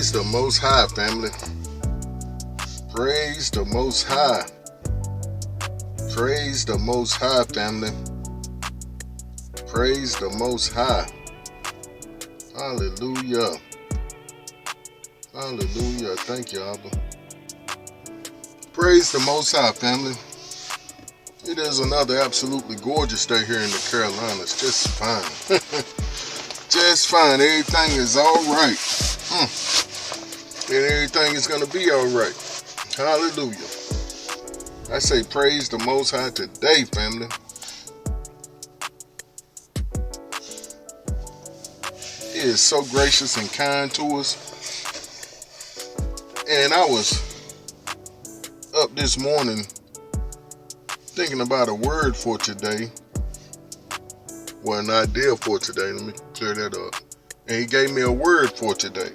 Praise the Most High, family. Praise the Most High. Praise the Most High, family. Praise the Most High. Hallelujah. Hallelujah. Thank you, Abba. Praise the Most High, family. It is another absolutely gorgeous day here in the Carolinas. Just fine. Just fine. Everything is all right. And everything is going to be all right. Hallelujah. I say praise the Most High today, family. He is so gracious and kind to us. And I was up this morning thinking about a word for today. Well, an idea for today. Let me clear that up. And he gave me a word for today.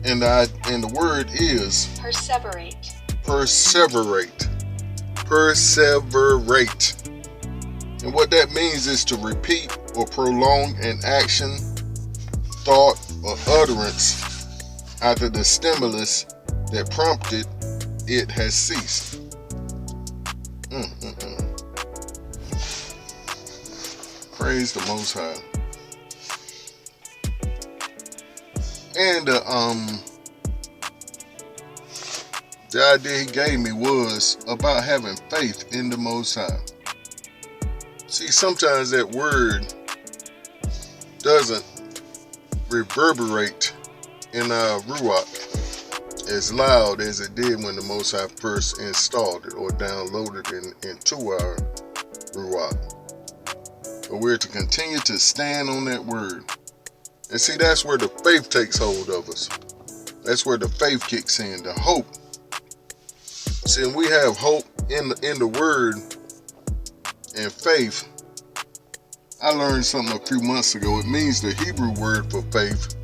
And the word is Perseverate. Perseverate. Perseverate. And what that means is to repeat or prolong an action, thought, or utterance after the stimulus that prompted it has ceased. Praise the Most High. And the idea he gave me was about having faith in the Most High. See, sometimes that word doesn't reverberate in our ruach as loud as it did when the Most High first installed it or downloaded it into our ruach. But we're to continue to stand on that word. And see, that's where the faith takes hold of us. That's where the faith kicks in, the hope. See, when we have hope in the word and faith, I learned something a few months ago. It means the Hebrew word for faith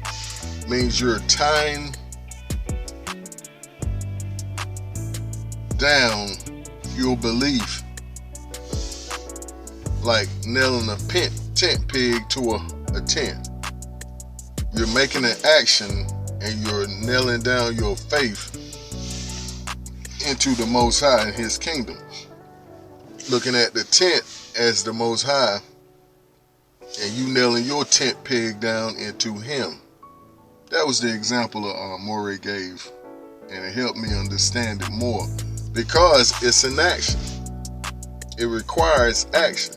means you're tying down your belief, like nailing a tent peg to a tent. You're making an action and you're nailing down your faith into the Most High and His kingdom. Looking at the tent as the Most High and you nailing your tent peg down into Him. That was the example Morey gave, and it helped me understand it more because it's an action. It requires action.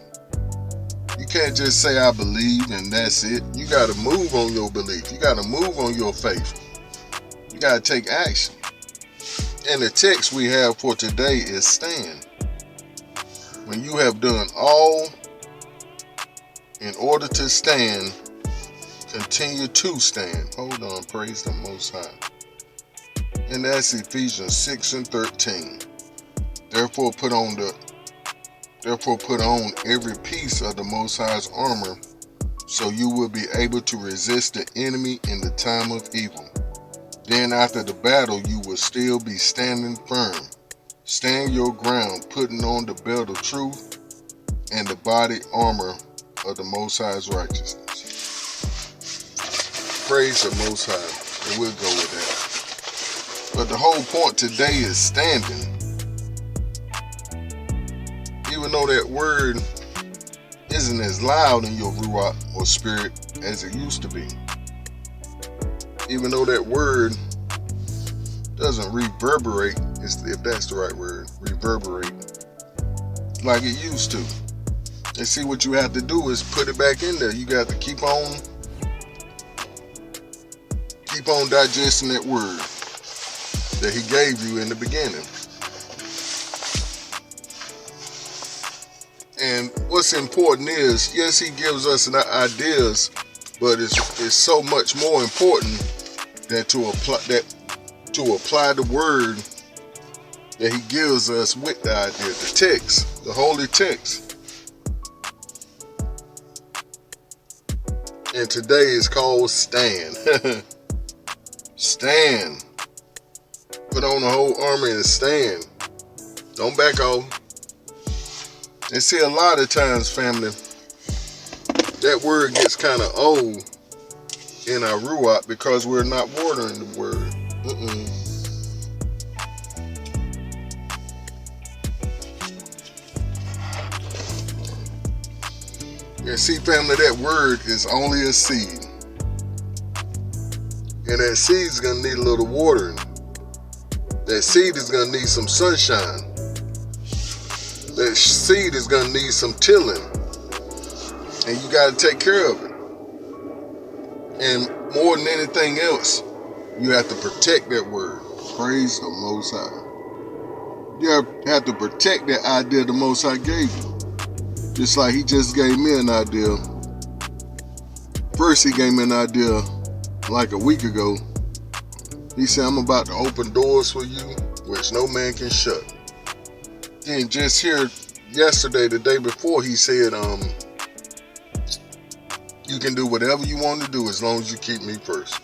You can't just say I believe and that's it. You got to move on your belief. You got to move on your faith. You got to take action. And the text we have for today is stand. When you have done all in order to stand, continue to stand. Hold on, praise the Most High. And that's Ephesians 6:13. Therefore put on every piece of the Most High's armor, so you will be able to resist the enemy in the time of evil. Then after the battle, you will still be standing firm. Stand your ground, putting on the belt of truth and the body armor of the Most High's righteousness. Praise the Most High, and we'll go with that. But the whole point today is standing. Even though that word isn't as loud in your ruach or spirit as it used to be. Even though that word doesn't reverberate, if that's the right word, reverberate, like it used to. And see, what you have to do is put it back in there. You got to keep on digesting that word that He gave you in the beginning. And what's important is, yes, He gives us ideas, but it's so much more important than to apply the word that He gives us with the idea, the text, the holy text. And today is called stand. Stand. Put on the whole armor and stand. Don't back off. And see, a lot of times, family, that word gets kind of old in our ruach because we're not watering the word. And see, family, that word is only a seed. And that seed is going to need a little watering. That seed is going to need some sunshine. That seed is going to need some tilling. And you got to take care of it. And more than anything else, you have to protect that word. Praise the Most High. You have to protect that idea the Most High gave you. Just like he just gave me an idea. First, he gave me an idea like a week ago. He said, I'm about to open doors for you, which no man can shut. And just here yesterday, the day before, he said, you can do whatever you want to do as long as you keep me first.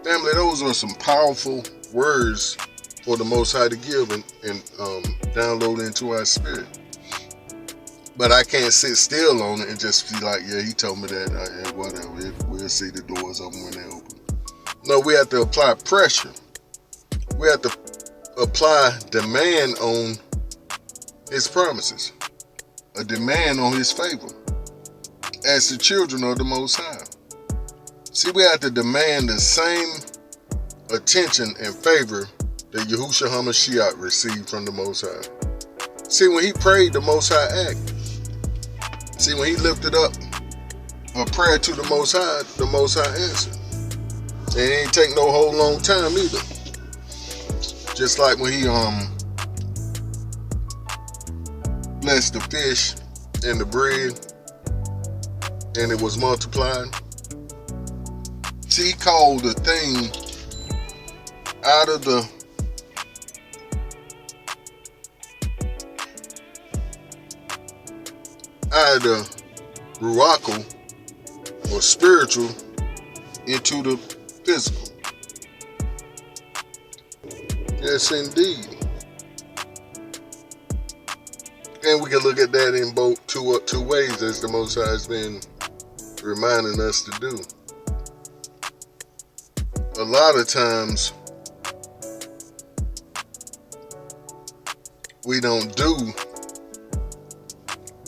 Family, those are some powerful words for the Most High to give and download into our spirit. But I can't sit still on it and just be like, yeah, he told me that, whatever, we'll see the doors open when they open. No, we have to apply pressure. We have to apply demand on his promises, a demand on his favor as the children of the Most High. See, we have to demand the same attention and favor that Yahushua HaMashiach received from the Most High. See, when he prayed, the Most High acted. See, when he lifted up a prayer to the Most High answered. And it ain't take no whole long time either. Just like when he blessed the fish and the bread and it was multiplied. See, he called the thing out of the ruach or spiritual into the physical. Yes, indeed. And we can look at that in both two ways, as the Most High has been reminding us to do. A lot of times we don't do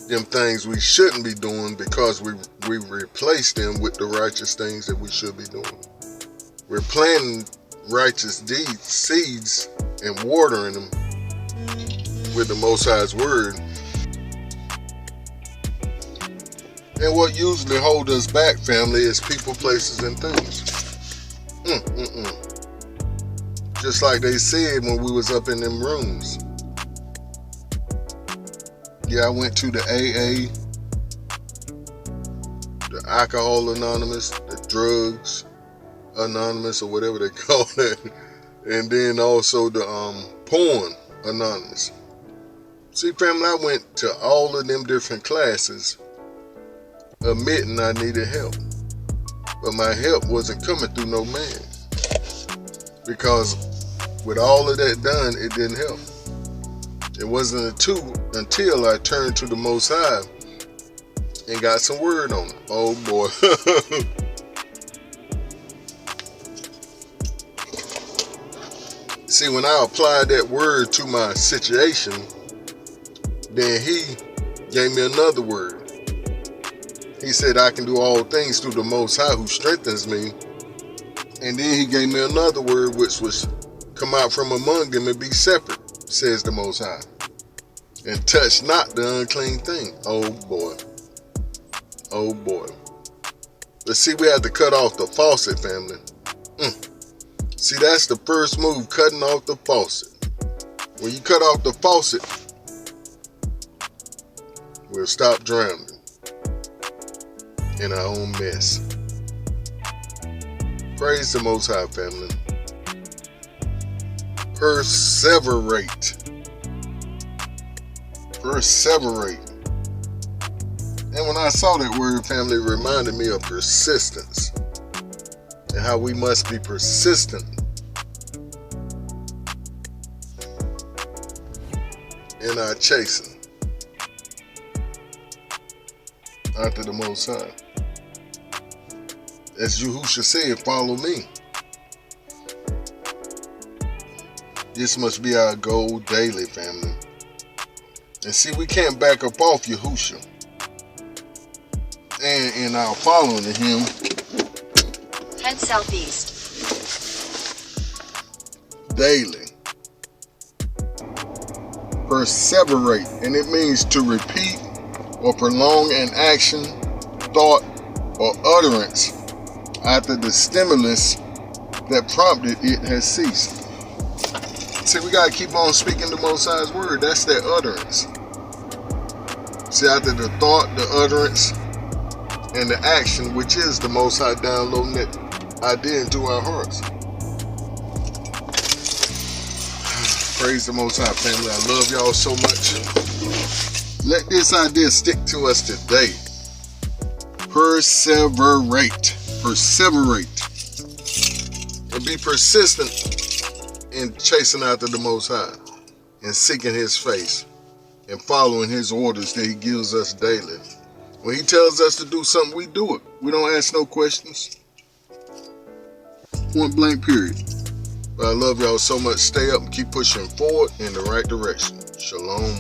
them things we shouldn't be doing because we replace them with the righteous things that we should be doing. We're planting righteous deeds, seeds, and watering them with the Most High's word. And what usually holds us back, family, is people, places, and things. Just like they said when we was up in them rooms. Yeah, I went to the AA, the Alcohol Anonymous, the Drugs Anonymous, or whatever they call it, and then also the Porn Anonymous. See, family, I went to all of them different classes, admitting I needed help, but my help wasn't coming through no man, because with all of that done, it didn't help. It wasn't until I turned to the Most High and got some word on it. Oh boy. See, when I applied that word to my situation, then he gave me another word. He said, I can do all things through the Most High who strengthens me. And then he gave me another word, which was come out from among them and be separate, says the Most High, and touch not the unclean thing. Oh boy. Oh boy. But see, we have to cut off the faucet, family. See, that's the first move, cutting off the faucet. When you cut off the faucet, we'll stop drowning in our own mess. Praise the Most High, family. Perseverate. Perseverate. And when I saw that word, family, it reminded me of persistence and how we must be persistent in our chasing after the Most High. As Yahushua said, follow me. This must be our goal daily, family. And see, we can't back up off Yahushua and in our following him. Head southeast. Daily. Perseverate, and it means to repeat or prolong an action, thought, or utterance after the stimulus that prompted it has ceased. See, we gotta keep on speaking the Most High's word. That's that utterance. See, after the thought, the utterance, and the action, which is the Most High downloading that idea into our hearts. Praise the Most High, family. I love y'all so much. Let this idea stick to us today. Perseverate. Perseverate. And be persistent in chasing after the Most High and seeking his face and following his orders that he gives us daily. When he tells us to do something, we do it. We don't ask no questions. Point blank, period. But I love y'all so much. Stay up and keep pushing forward in the right direction. Shalom.